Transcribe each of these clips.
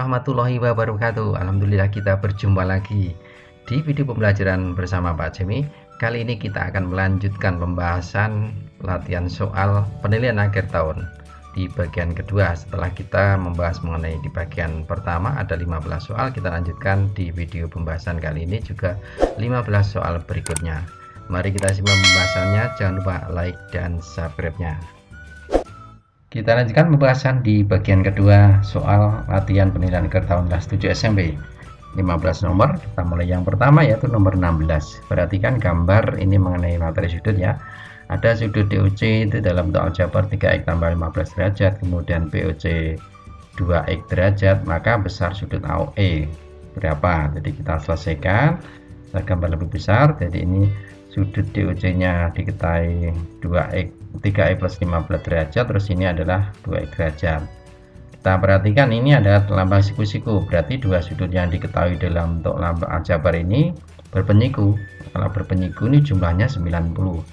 warahmatullahi wabarakatuh. Alhamdulillah kita berjumpa lagi di video pembelajaran bersama Pak Jemi. Kali ini kita akan melanjutkan pembahasan latihan soal penilaian akhir tahun di bagian kedua. Setelah kita membahas mengenai di bagian pertama ada 15 soal, kita lanjutkan di video pembahasan kali ini juga 15 soal berikutnya. Mari kita simak pembahasannya. Jangan lupa like dan subscribe-nya. Kita lanjutkan pembahasan di bagian kedua soal latihan penilaian akhir tahun kelas 7 SMP. 15 nomor, kita mulai yang pertama yaitu nomor 16. Perhatikan gambar ini mengenai materi sudut ya. Ada sudut DOC itu dalam bentuk aljabar 3x tambah 15 derajat, kemudian BOC 2x derajat, maka besar sudut AOE berapa? Jadi kita selesaikan, kita gambar lebih besar. Jadi ini sudut DOC nya diketahui 2x 3x plus 15 derajat, terus ini adalah 2x derajat. Kita perhatikan ini ada lambang siku-siku, berarti dua sudut yang diketahui dalam bentuk lambang aljabar ini berpenyiku. Kalau berpenyiku ini jumlahnya 90,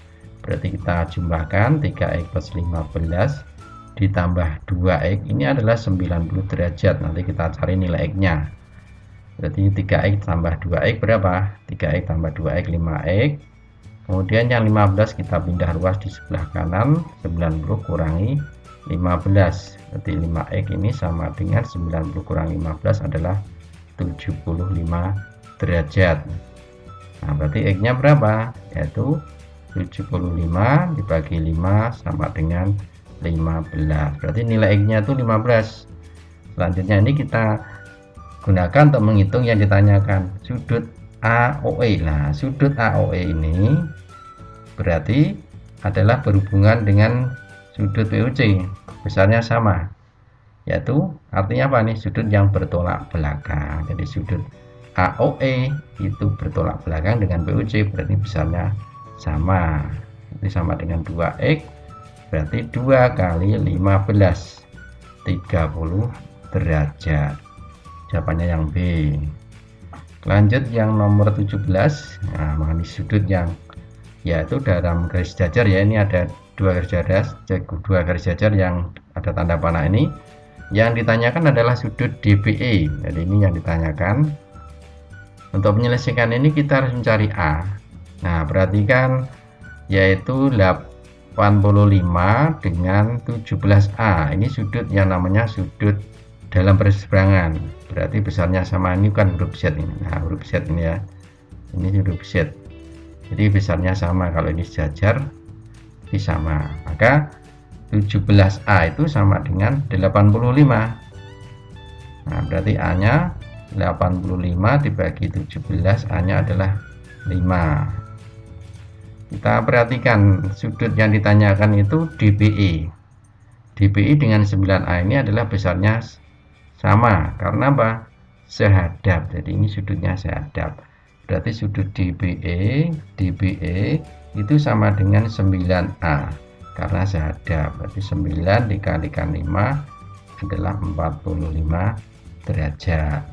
berarti kita jumlahkan 3x plus 15 ditambah 2x, ini adalah 90 derajat. Nanti kita cari nilai x nya, berarti 3x tambah 2x berapa? 3x tambah 2x 5x. Kemudian yang 15 kita pindah ruas di sebelah kanan, 90 kurangi 15, berarti 5x ini sama dengan 90 kurangi 15 adalah 75 derajat. Nah, berarti x nya berapa? Yaitu 75 dibagi 5 sama dengan 15, berarti nilai x nya itu 15. Selanjutnya ini kita gunakan untuk menghitung yang ditanyakan, sudut AOE. Nah, sudut AOE ini berarti adalah berhubungan dengan sudut BOC, besarnya sama, yaitu artinya apa nih? Sudut yang bertolak belakang. Jadi sudut AOE itu bertolak belakang dengan BOC, berarti besarnya sama. Ini sama dengan 2x, berarti 2 kali 15, 30 derajat. Jawabannya yang B. Lanjut yang nomor 17. Nah, mengenai sudut yang yaitu dalam garis jajar ya, ini ada dua garis jajar yang ada tanda panah ini. Yang ditanyakan adalah sudut DBE. Jadi ini yang ditanyakan. Untuk menyelesaikan ini kita harus mencari A. Nah, perhatikan yaitu 85 dengan 17A. Ini sudut yang namanya sudut dalam berseberangan, berarti besarnya sama. Ini kan huruf Z ini. Nah, huruf Z ini ya, ini huruf Z, jadi besarnya sama. Kalau ini sejajar ini sama, maka 17A itu sama dengan 85. Nah, berarti A nya 85 dibagi 17, A nya adalah 5. Kita perhatikan sudut yang ditanyakan itu DBE. DBE dengan 9A ini adalah besarnya sama, karena apa? Sehadap. Jadi ini sudutnya sehadap, berarti sudut DBE itu sama dengan 9A karena sehadap, berarti 9 dikalikan 5 adalah 45 derajat.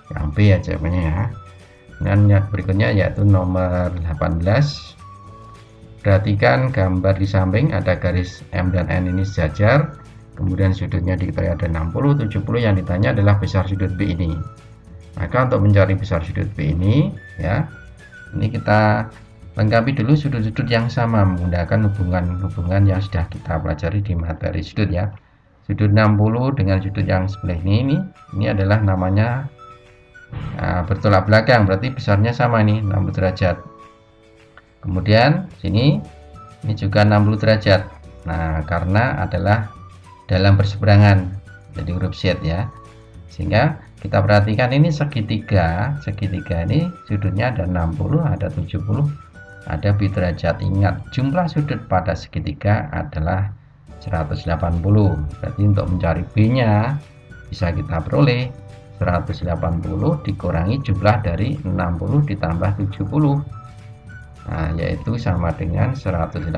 Yang B ya jawabannya ya. Dan yang berikutnya yaitu nomor 18. Perhatikan gambar di samping, ada garis M dan N ini sejajar, kemudian sudutnya diketahui ada 60, 70. Yang ditanya adalah besar sudut B ini. Maka untuk mencari besar sudut B ini ya, ini kita lengkapi dulu sudut-sudut yang sama menggunakan hubungan-hubungan yang sudah kita pelajari di materi sudut ya. Sudut 60 dengan sudut yang sebelah ini adalah namanya bertolak belakang, berarti besarnya sama nih, 60 derajat. Kemudian sini ini juga 60 derajat. Nah, karena adalah dalam berseberangan, jadi huruf Z ya. Sehingga kita perhatikan ini segitiga ini sudutnya ada 60, ada 70, ada B derajat. Ingat, jumlah sudut pada segitiga adalah 180. Berarti untuk mencari B nya bisa kita peroleh 180 dikurangi jumlah dari 60 ditambah 70. Nah, yaitu sama dengan 180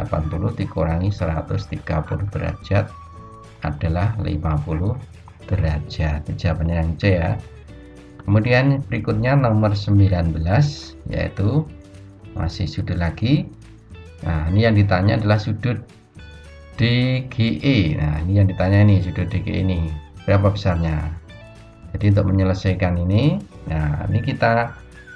dikurangi 130 derajat adalah 50 derajat. Jawabannya yang C ya. Kemudian berikutnya nomor 19 yaitu masih sudut lagi. Nah, ini yang ditanya adalah sudut DGE. Nah, ini yang ditanya, ini sudut DGE ini berapa besarnya? Jadi untuk menyelesaikan ini, nah ini kita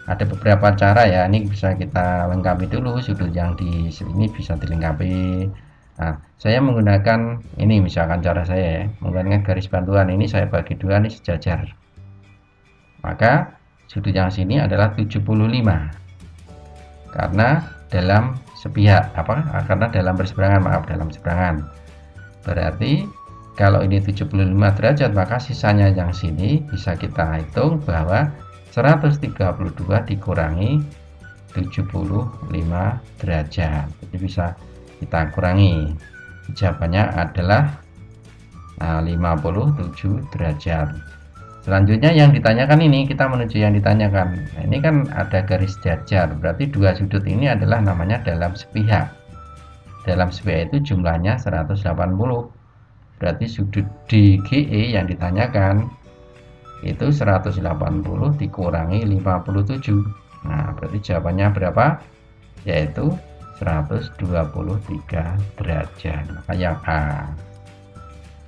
ada beberapa cara ya. Ini bisa kita lengkapi dulu, sudut yang di sini bisa dilengkapi. Nah, saya menggunakan ini, misalkan cara saya ya, menggunakan garis bantuan ini saya bagi dua nih sejajar. Maka sudut yang sini adalah 75 karena dalam sepihak, karena dalam berseberangan, dalam seberangan. Berarti kalau ini 75 derajat, maka sisanya yang sini bisa kita hitung bahwa 132 dikurangi 75 derajat. Jadi bisa kita kurangi. Jawabannya adalah 57 derajat. Selanjutnya yang ditanyakan ini, kita menuju yang ditanyakan. Nah, ini kan ada garis jajar, berarti dua sudut ini adalah namanya dalam sepihak. Dalam sepihak itu jumlahnya 180. Berarti sudut DGE yang ditanyakan itu 180 dikurangi 57. Nah, berarti jawabannya berapa? Yaitu 123 derajat. Maka yang A.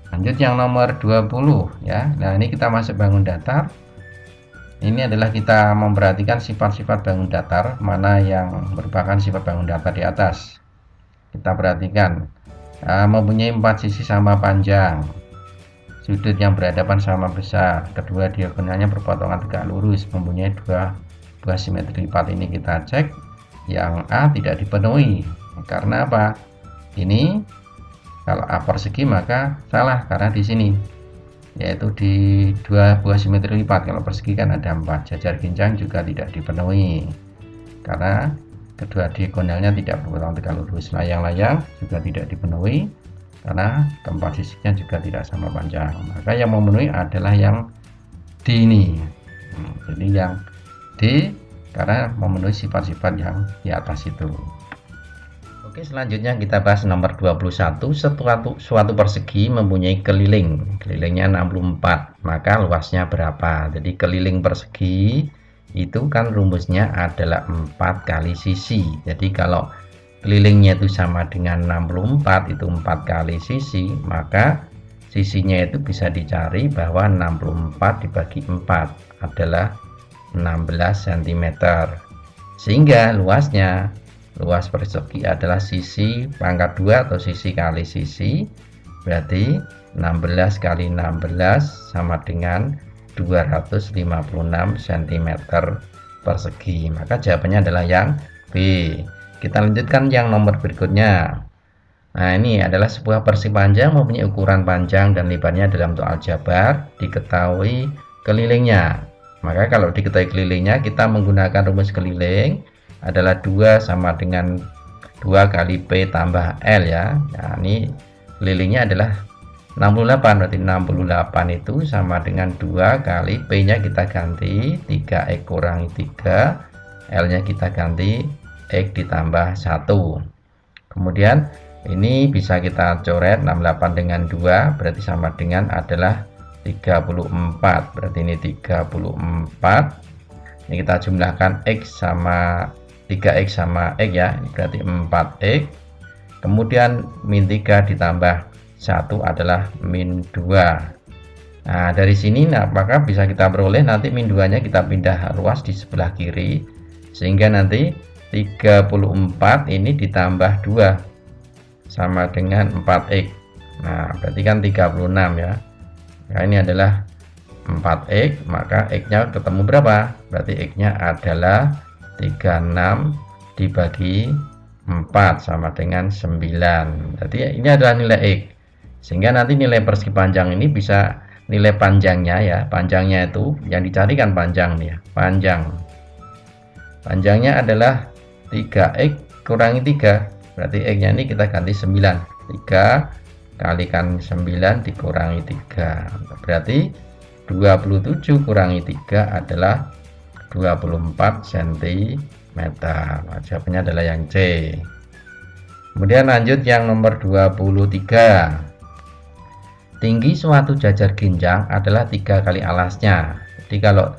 Lanjut yang nomor 20 ya. Nah, ini kita masuk bangun datar. Ini adalah kita memperhatikan sifat-sifat bangun datar, mana yang merupakan sifat bangun datar di atas. Kita perhatikan, mempunyai 4 sisi sama panjang, sudut yang berhadapan sama besar, kedua diagonalnya berpotongan tegak lurus, mempunyai dua buah simetri lipat. Ini kita cek, yang A tidak dipenuhi. Karena apa? Ini kalau A persegi maka salah, karena di sini yaitu di dua buah simetri lipat. Kalau persegi kan ada 4. Jajar ginjang juga tidak dipenuhi karena kedua diagonalnya tidak berpotongan tegak lurus. Layang-layang juga tidak dipenuhi karena keempat sisinya juga tidak sama panjang. Maka yang memenuhi adalah yang D ini. Jadi yang D karena memenuhi sifat-sifat yang di atas itu. Oke, selanjutnya kita bahas nomor 21. Suatu persegi mempunyai keliling. Kelilingnya 64. Maka luasnya berapa? Jadi keliling persegi itu kan rumusnya adalah 4 kali sisi. Jadi kalau kelilingnya itu sama dengan 64, itu 4 kali sisi, maka sisinya itu bisa dicari bahwa 64 dibagi 4 adalah 16 cm. Sehingga luas persegi adalah sisi pangkat 2 atau sisi kali sisi. Berarti 16 kali 16 sama dengan 256 cm persegi. Maka jawabannya adalah yang B. Kita lanjutkan yang nomor berikutnya. Nah, ini adalah sebuah persegi panjang mempunyai ukuran panjang dan lebarnya dalam bentuk aljabar, diketahui kelilingnya. Maka kalau diketahui kelilingnya, kita menggunakan rumus keliling adalah 2 sama dengan 2 kali P tambah L ya. Nah, ini kelilingnya adalah 68, berarti 68 itu sama dengan 2 kali P nya kita ganti 3X kurangi 3, L nya kita ganti X ditambah 1. Kemudian ini bisa kita coret, 68 dengan 2 berarti sama dengan adalah 34. Berarti ini 34. Ini kita jumlahkan X sama 3X sama X ya, ini berarti 4X. Kemudian min 3 ditambah 1 adalah min 2. Nah, dari sini maka bisa kita peroleh nanti min 2 nya kita pindah ruas di sebelah kiri, sehingga nanti 34 ini ditambah 2 sama dengan 4X. Nah, berarti kan 36 ya. Nah, ini adalah 4X, maka X nya ketemu berapa? Berarti X nya adalah 36 dibagi 4 sama dengan 9. Berarti ini adalah nilai X. Sehingga nanti nilai persegi panjang ini bisa nilai panjangnya ya. Panjangnya itu yang dicarikan panjang nih ya. Panjangnya adalah 3X kurangi 3. Berarti X nya ini kita ganti 9. 3 kalikan 9 dikurangi 3. Berarti 27 kurangi 3 adalah 24 cm. Nah, jawabannya adalah yang C. Kemudian lanjut yang nomor 23. Tinggi suatu jajar ginjang adalah 3 kali alasnya. Jadi kalau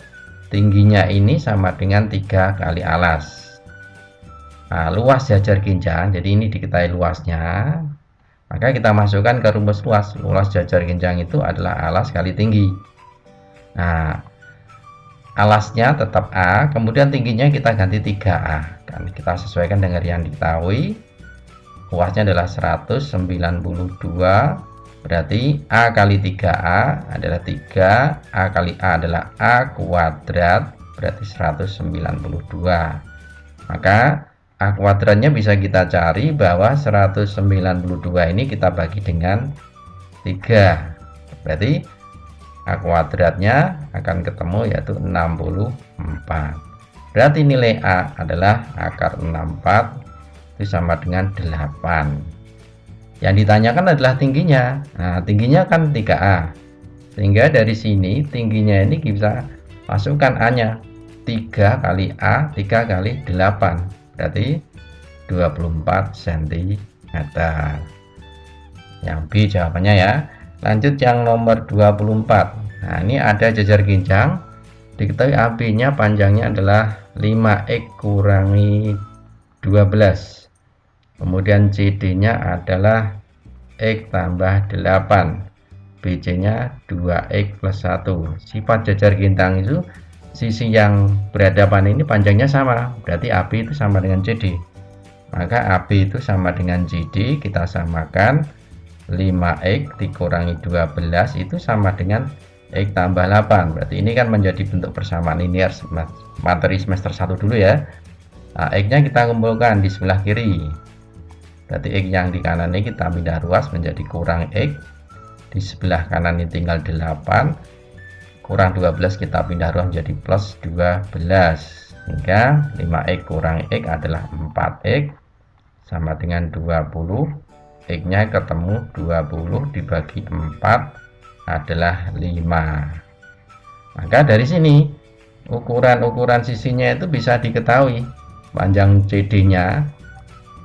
tingginya ini sama dengan 3 kali alas. Nah, luas jajar ginjang, jadi ini diketahui luasnya. Maka kita masukkan ke rumus luas. Luas jajar ginjang itu adalah alas kali tinggi. Nah, alasnya tetap A, kemudian tingginya kita ganti 3A, kan kita sesuaikan dengan yang diketahui. Luasnya adalah 192, berarti A kali 3A adalah 3, A kali A adalah A kuadrat, berarti 192. Maka A kuadratnya bisa kita cari bahwa 192 ini kita bagi dengan 3, berarti A kuadratnya akan ketemu yaitu 64. Berarti nilai A adalah akar 64, itu sama dengan 8. Yang ditanyakan adalah tingginya. Nah, tingginya kan 3A. Sehingga dari sini tingginya ini bisa masukkan A-nya. 3 kali A, 3 kali 8. Berarti 24 cm. Yang B jawabannya ya. Lanjut yang nomor 24. Nah, ini ada jajar ginjang. Diketahui AB-nya panjangnya adalah 5x kurangi 12. Kemudian CD-nya adalah X tambah 8. BC-nya 2x plus 1. Sifat jajar ginjang itu sisi yang berhadapan ini panjangnya sama. Berarti AB itu sama dengan CD. Maka AB itu sama dengan CD. Kita samakan 5x dikurangi 12 itu sama dengan X tambah 8. Berarti ini kan menjadi bentuk persamaan linear materi semester 1 dulu ya. Nah, X-nya kita kumpulkan di sebelah kiri. Berarti X yang di kanan ini kita pindah ruas menjadi kurang X. Di sebelah kanan ini tinggal 8. Kurang 12 kita pindah ruas menjadi plus 12. Sehingga 5x kurang X adalah 4x. Sama dengan 20. X-nya ketemu 20 dibagi 4 adalah 5. Maka dari sini ukuran-ukuran sisinya itu bisa diketahui. Panjang CD-nya,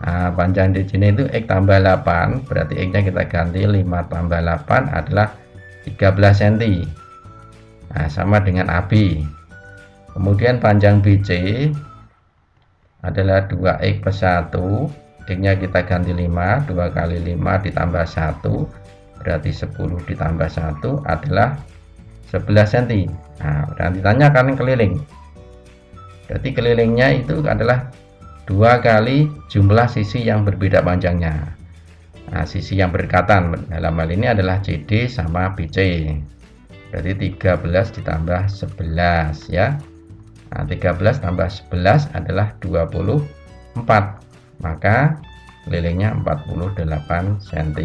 nah, panjang CD-nya itu X tambah 8, berarti X-nya kita ganti 5 tambah 8 adalah 13 cm. Nah, sama dengan AB. Kemudian panjang BC adalah 2x plus 1. X-nya kita ganti 5, 2 kali 5 ditambah 1, berarti 10 ditambah 1 adalah 11 cm. Nah, dan ditanyakan keliling. Berarti kelilingnya itu adalah 2 kali jumlah sisi yang berbeda panjangnya. Nah, sisi yang berdekatan dalam hal ini adalah CD sama BC. Berarti 13 ditambah 11 ya. Nah, 13 tambah 11 adalah 24. Maka kelilingnya 48 cm.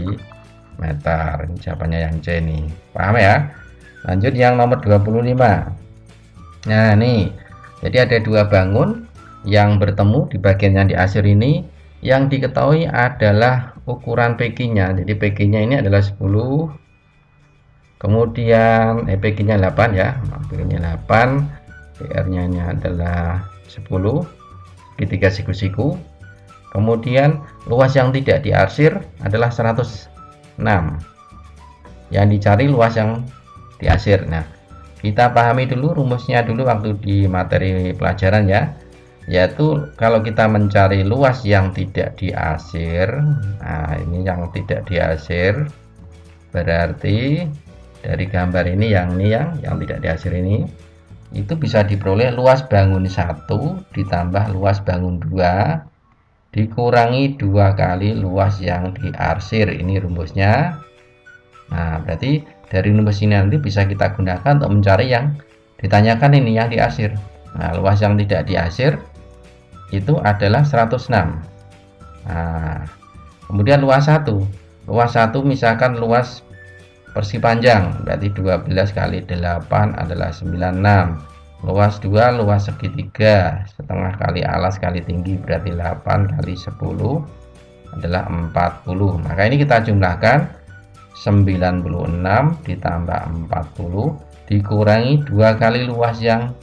Ini jawabannya yang C nih. Paham ya? Lanjut yang nomor 25. Nah, nih. Jadi ada dua bangun yang bertemu di bagian yang diasir ini. Yang diketahui adalah ukuran PQ-nya. Jadi PQ-nya ini adalah 10. Kemudian PQ-nya 8 ya. PQ-nya 8. PR-nya ini adalah 10. Segitiga siku-siku. Kemudian luas yang tidak diarsir adalah 106. Yang dicari luas yang diarsir. Nah, kita pahami dulu rumusnya dulu waktu di materi pelajaran ya. Yaitu kalau kita mencari luas yang tidak diarsir, nah ini yang tidak diarsir, berarti dari gambar ini yang tidak diarsir ini itu bisa diperoleh luas bangun 1 ditambah luas bangun 2 dikurangi 2 kali luas yang diarsir. Ini rumusnya. Nah, berarti dari rumus ini nanti bisa kita gunakan untuk mencari yang ditanyakan ini yang diarsir. Nah, luas yang tidak diarsir itu adalah 106. Nah, kemudian luas 1. Luas 1 misalkan luas persegi panjang, berarti 12 kali 8 adalah 96. Luas 2 luas segitiga, setengah kali alas kali tinggi, berarti 8 kali 10 adalah 40. Maka ini kita jumlahkan 96 ditambah 40 dikurangi 2 kali luas yang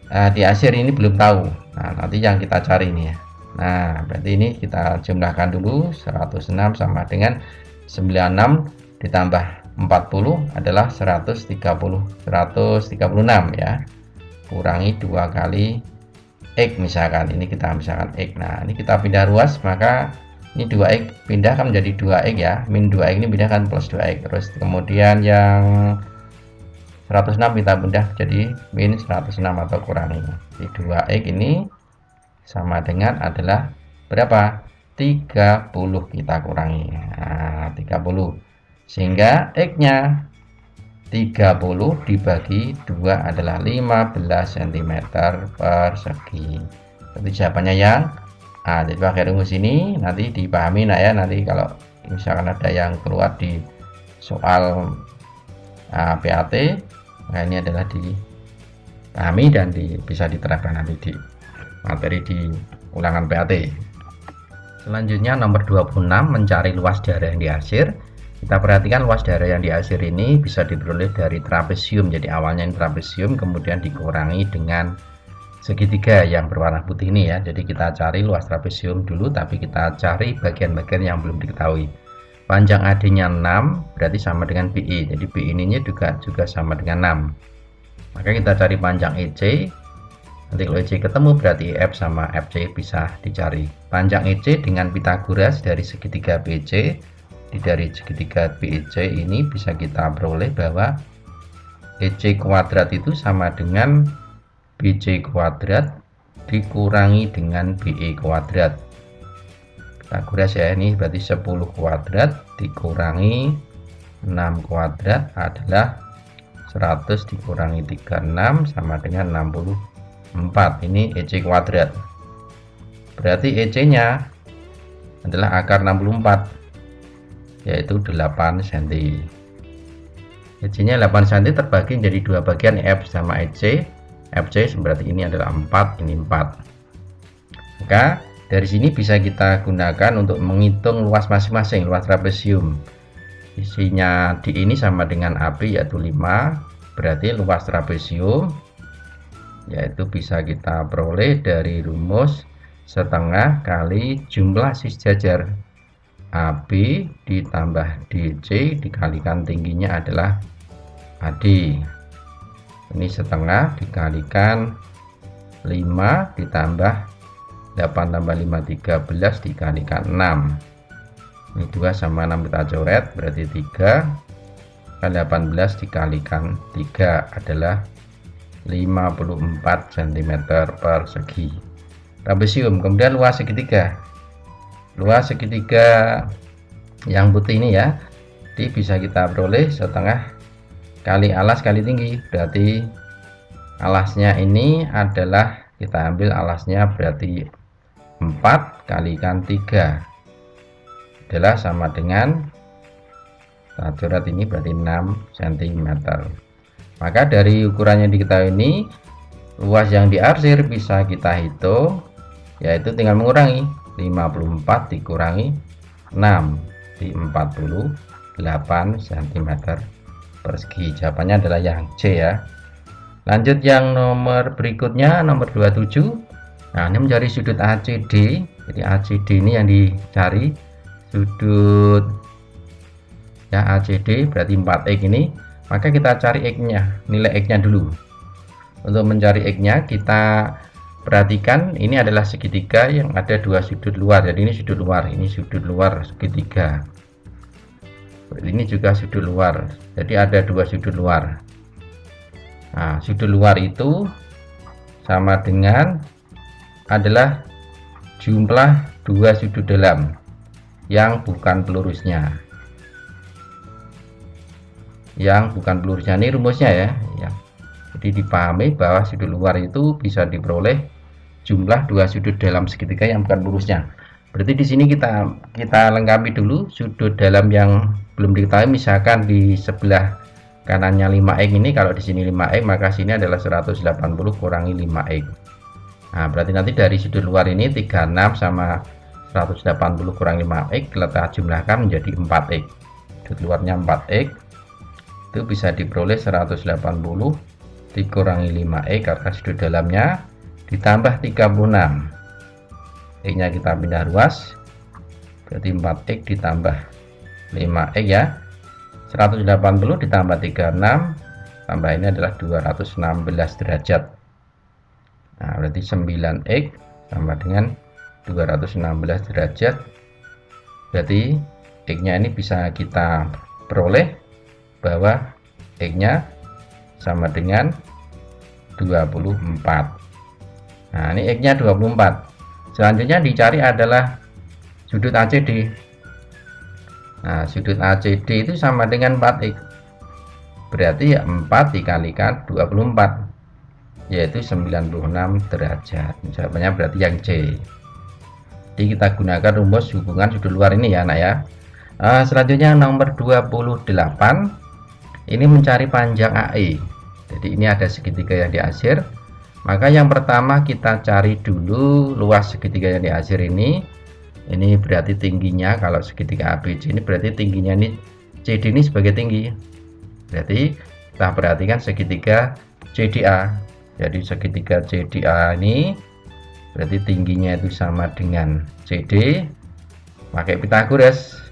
diarsir ini belum tahu. Nah, nanti yang kita cari ini ya. Nah, berarti ini kita jumlahkan dulu. 106 sama dengan 96 ditambah 40 adalah 136 ya. Kurangi 2 kali X misalkan. Ini kita misalkan X. Nah, ini kita pindah ruas, maka ini 2X pindahkan menjadi 2X ya. Min 2X ini pindahkan plus 2X. Terus kemudian yang 106 kita pindah jadi min 106 atau kurangi. Di 2x ini sama dengan adalah berapa? 30 kita kurangi. Nah, 30. Sehingga x-nya 30 dibagi 2 adalah 15 cm persegi. Jadi jawabannya yang A. Jadi pakai rumus ini nanti dipahami ya, nanti kalau misalkan ada yang keluar di soal PAT, nah ini adalah dipahami dan bisa diterapkan nanti di materi di ulangan PAT. Selanjutnya nomor 26, mencari luas daerah yang diarsir. Kita perhatikan luas daerah yang diarsir ini bisa diperoleh dari trapesium. Jadi awalnya ini trapesium, kemudian dikurangi dengan segitiga yang berwarna putih ini ya. Jadi kita cari luas trapesium dulu, tapi kita cari bagian-bagian yang belum diketahui. Panjang AD-nya 6 berarti sama dengan BE. Jadi BE ininya juga sama dengan 6. Maka kita cari panjang EC. Nanti kalau EC ketemu berarti F sama FC bisa dicari. Panjang EC dengan Pythagoras dari segitiga BC, dari segitiga BEC ini bisa kita peroleh bahwa EC kuadrat itu sama dengan BC kuadrat dikurangi dengan BE kuadrat. Pythagoras ya, ini berarti 10 kuadrat dikurangi 6 kuadrat adalah 100 dikurangi 36 sama dengan 64. Ini EC kuadrat. Berarti EC nya adalah akar 64, yaitu 8 cm. EC nya 8 cm terbagi menjadi dua bagian, F sama EC. FC berarti ini adalah 4, ini 4. Maka dari sini bisa kita gunakan untuk menghitung luas masing-masing, luas trapesium. Isinya di ini sama dengan AB yaitu 5, berarti luas trapesium yaitu bisa kita peroleh dari rumus setengah kali jumlah sis jajar AB ditambah DC dikalikan tingginya adalah AD. Ini setengah dikalikan 5 ditambah 8 tambah 5 13 dikalikan 6. Ini 2 sama 6 kita coret, berarti 3 kali 18 dikalikan 3 adalah 54 cm persegi. Trapesium. Kemudian luas segitiga. Luas segitiga yang putih ini ya, jadi bisa kita peroleh setengah kali alas kali tinggi, berarti alasnya ini adalah kita ambil alasnya berarti 4 kalikan 3 adalah sama dengan, kita coret ini berarti 6 cm. Maka dari ukurannya diketahui ini, luas yang diarsir bisa kita hitung, yaitu tinggal mengurangi 54 dikurangi 6 di 48 cm persegi. Jawabannya adalah yang C ya. Lanjut yang nomor berikutnya, nomor 27. Nah, ini mencari sudut ACD. Jadi ACD ini yang dicari sudut ya, ACD berarti 4x ini. Maka kita cari x-nya, nilai x-nya dulu. Untuk mencari x-nya kita perhatikan ini adalah segitiga yang ada dua sudut luar. Jadi ini sudut luar, ini sudut luar segitiga. Ini juga sudut luar, jadi ada dua sudut luar. Nah, sudut luar itu sama dengan adalah jumlah dua sudut dalam yang bukan pelurusnya. Yang bukan pelurusnya ini rumusnya ya. Jadi dipahami bahwa sudut luar itu bisa diperoleh jumlah dua sudut dalam segitiga yang bukan pelurusnya. Berarti di sini kita lengkapi dulu sudut dalam yang belum diketahui. Misalkan di sebelah kanannya 5x ini, kalau di sini 5x maka sini adalah 180 kurangi 5x. Nah, berarti nanti dari sudut luar ini 36 sama 180 kurangi 5x kita jumlahkan menjadi 4x. Sudut luarnya 4x itu bisa diperoleh 180 dikurangi 5x karena sudut dalamnya ditambah 36. X-nya kita pindah ruas, berarti 4x ditambah 5x ya, 180 ditambah 36 tambah ini adalah 216 derajat. Nah, berarti 9x sama dengan 216 derajat. Berarti x-nya ini bisa kita peroleh bahwa x-nya sama dengan 24. Nah, ini X nya 24. Selanjutnya dicari adalah sudut ACD. Nah, sudut ACD itu sama dengan 4X. Berarti 4 dikalikan 24, yaitu 96 derajat. Jawabannya berarti yang C. Jadi kita gunakan rumus hubungan sudut luar ini ya anak ya. Selanjutnya nomor 28. Ini mencari panjang AE. Jadi ini ada segitiga yang diakhir. Maka yang pertama kita cari dulu luas segitiga yang diakhir ini. Ini berarti tingginya, kalau segitiga ABC ini berarti tingginya ini CD ini sebagai tinggi. Berarti kita perhatikan segitiga CDA. Jadi segitiga CDA ini berarti tingginya itu sama dengan CD. Pakai Pythagoras,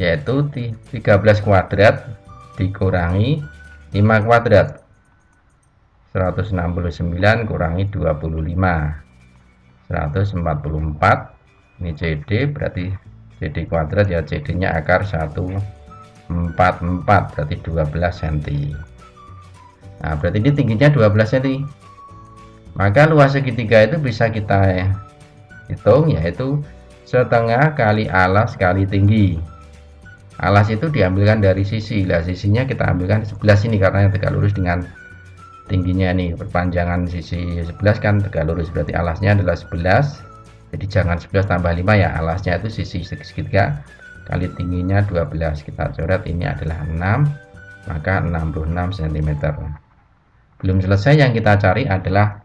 yaitu 13 kuadrat dikurangi 5 kuadrat. 169 kurangi 25, 144. Ini CD, berarti CD kuadrat ya, CD nya akar 144, berarti 12 cm. Nah, berarti ini tingginya 12 cm. Maka luas segitiga itu bisa kita hitung, yaitu setengah kali alas kali tinggi. Alas itu diambilkan dari sisi, lah sisinya kita ambilkan di sebelah sini karena yang tegak lurus dengan tingginya nih, perpanjangan sisi 11 kan tegak lurus, berarti alasnya adalah 11. Jadi jangan 11 tambah 5 ya, alasnya itu sisi segitiga kali tingginya 12. Kita coret, ini adalah 6, maka 66 cm. Belum selesai, yang kita cari adalah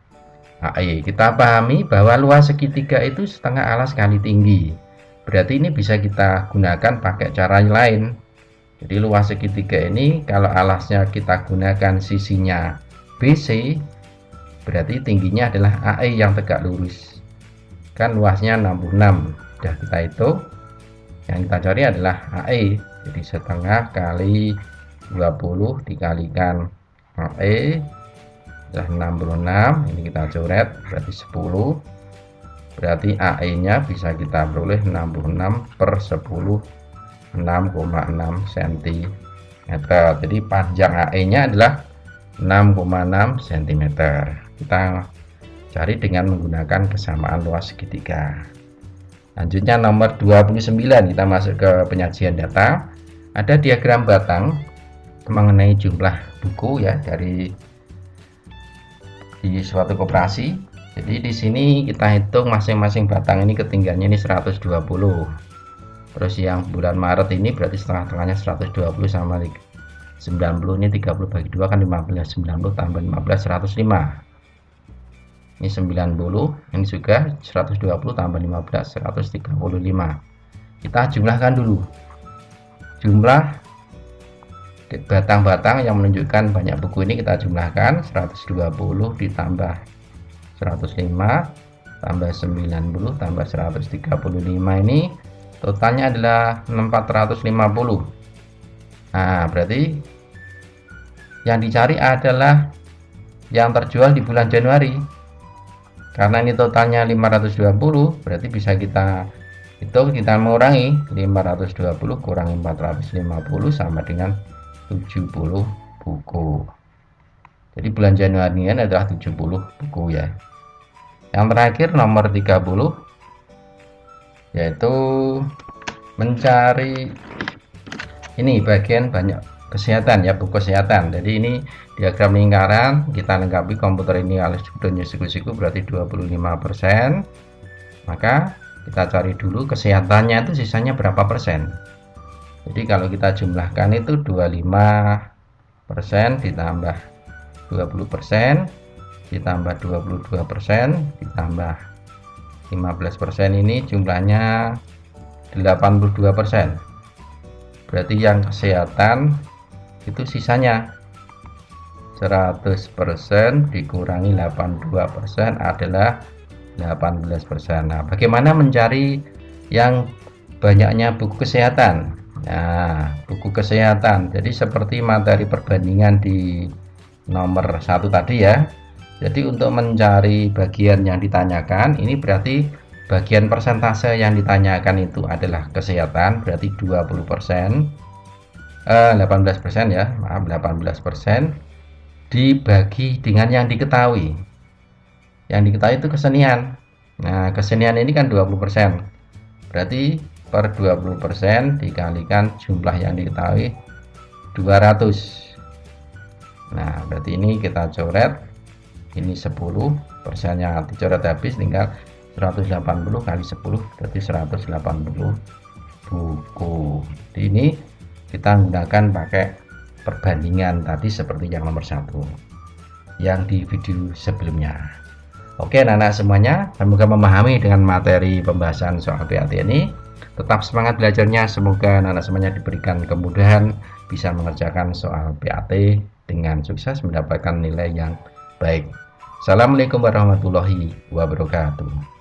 AE. Kita pahami bahwa luas segitiga itu setengah alas kali tinggi. Berarti ini bisa kita gunakan pakai cara lain. Jadi luas segitiga ini kalau alasnya kita gunakan sisinya BC, berarti tingginya adalah AE yang tegak lurus. Kan luasnya 66. Sudah kita hitung. Yang kita cari adalah AE. Jadi setengah kali 20 dikalikan AE adalah 66. Ini kita coret, berarti 10. Berarti AE nya bisa kita peroleh 66 per 10, 6,6 cm. Jadi panjang AE nya adalah 6,6 cm. Kita cari dengan menggunakan kesamaan luas segitiga. Lanjutnya nomor 29, kita masuk ke penyajian data. Ada diagram batang mengenai jumlah buku ya di suatu koperasi. Jadi di sini kita hitung masing-masing batang ini ketinggiannya ini 120. Terus yang bulan Maret ini berarti setengah-tengahnya 120 sama 90, ini 30 bagi 2 kan 15, 90 tambah 15, 105. Ini 90, ini juga 120 tambah 15, 135. Kita jumlahkan dulu jumlah batang-batang yang menunjukkan banyak buku ini. Kita jumlahkan 120 ditambah 105 tambah 90 tambah 135, ini totalnya adalah 450. Nah, berarti yang dicari adalah yang terjual di bulan Januari. Karena ini totalnya 520, berarti bisa kita hitung, kita mengurangi 520 kurangi 450 sama dengan 70 buku. Jadi bulan Januari ini adalah 70 buku ya. Yang terakhir nomor 30, yaitu mencari ini bagian banyak kesehatan ya, buku kesehatan. Jadi ini diagram lingkaran, kita lengkapi komputer ini alias judulnya siku-siku, berarti 25%. Maka kita cari dulu kesehatannya itu sisanya berapa persen. Jadi kalau kita jumlahkan itu 25% ditambah 20% ditambah 22% ditambah 15%, ini jumlahnya 82%. Berarti yang kesehatan itu sisanya 100% dikurangi 82% adalah 18%. Nah, bagaimana mencari yang banyaknya buku kesehatan? Nah, buku kesehatan, jadi seperti materi perbandingan di nomor 1 tadi ya. Jadi untuk mencari bagian yang ditanyakan, ini berarti bagian persentase yang ditanyakan itu adalah kesehatan, berarti 20%. 18% ya, maaf, 18% dibagi dengan yang diketahui. Yang diketahui itu kesenian. Nah, kesenian ini kan 20%. Berarti per 20% dikalikan jumlah yang diketahui 200. Nah, berarti ini kita coret. Ini 10% yang dicoret habis, tinggal 180 kali 10 berarti 180 buku. Jadi ini kita gunakan pakai perbandingan tadi seperti yang nomor 1 yang di video sebelumnya. Oke anak-anak semuanya, semoga memahami dengan materi pembahasan soal PAT ini. Tetap semangat belajarnya, semoga anak-anak semuanya diberikan kemudahan bisa mengerjakan soal PAT dengan sukses mendapatkan nilai yang baik. Assalamualaikum warahmatullahi wabarakatuh.